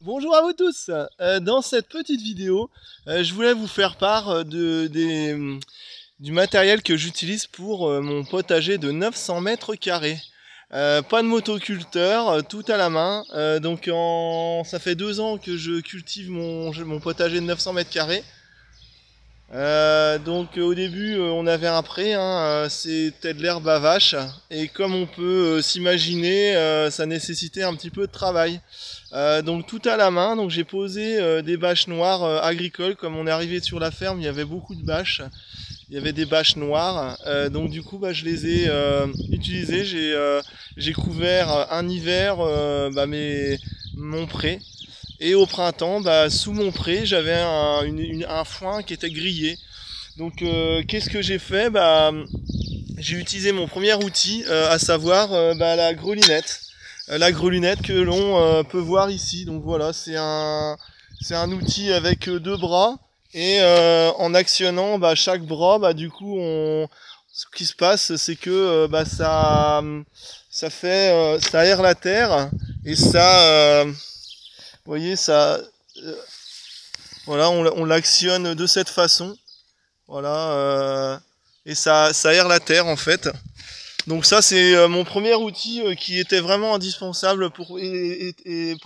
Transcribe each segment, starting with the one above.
Bonjour à vous tous. Dans cette petite vidéo, je voulais vous faire part du matériel que j'utilise pour mon potager de 900 mètres carrés. Pas de motoculteur, tout à la main. Ça fait 2 ans que je cultive mon potager de 900 mètres carrés. Au début on avait un pré, hein, c'était de l'herbe à vache, et comme on peut s'imaginer, ça nécessitait un petit peu de travail. Donc tout à la main, donc j'ai posé des bâches noires agricoles. Comme on est arrivé sur la ferme, il y avait beaucoup de bâches, il y avait des bâches noires, donc du coup je les ai utilisées. J'ai couvert un hiver mon pré. Et au printemps, sous mon pré, j'avais un foin qui était grillé. Donc qu'est-ce que j'ai fait? J'ai utilisé mon premier outil, à savoir la grelinette. La grelinette que l'on peut voir ici. Donc voilà, c'est un outil avec deux bras. Et en actionnant chaque bras, du coup, ce qui se passe, c'est que ça aère la terre, et ça... vous voyez, voilà, on l'actionne de cette façon, voilà, et ça aère la terre en fait. Donc ça, c'est mon premier outil qui était vraiment indispensable pour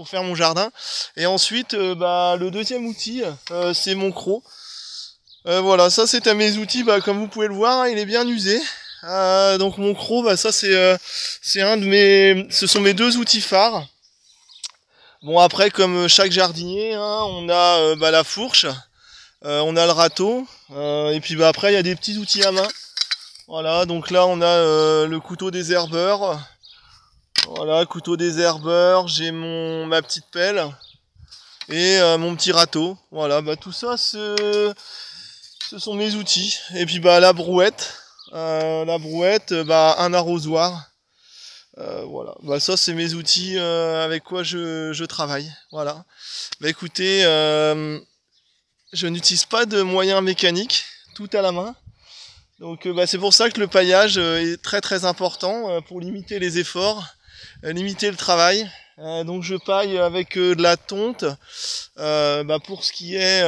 faire mon jardin. Et ensuite, le deuxième outil, c'est mon croc. Voilà, ça c'était mes outils. Comme vous pouvez le voir, hein, il est bien usé. Donc mon croc, ça c'est ce sont mes deux outils phares. Bon, après, comme chaque jardinier, hein, on a la fourche, on a le râteau, et puis après il y a des petits outils à main. Voilà, donc là on a le couteau désherbeur. Voilà, couteau désherbeur, j'ai ma petite pelle et mon petit râteau. Voilà, tout ça ce sont mes outils. Et puis la brouette, un arrosoir. Voilà, ça c'est mes outils avec quoi je travaille. Voilà. Écoutez, je n'utilise pas de moyens mécaniques, tout à la main. Donc c'est pour ça que le paillage est très très important pour limiter les efforts, limiter le travail. Donc je paille avec de la tonte pour ce qui est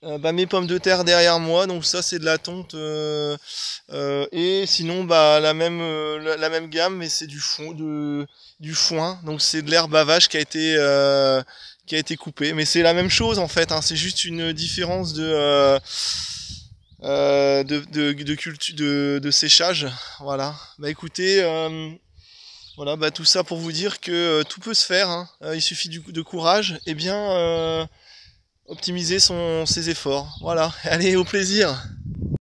mes pommes de terre derrière moi. Donc ça c'est de la tonte, et sinon la même gamme, mais c'est du foin. Donc c'est de l'herbe à vache qui a été coupée. Mais c'est la même chose en fait, hein, c'est juste une différence de séchage. Voilà. Écoutez, voilà, tout ça pour vous dire que tout peut se faire, hein. Il suffit de courage et bien optimiser ses efforts. Voilà. Allez, au plaisir.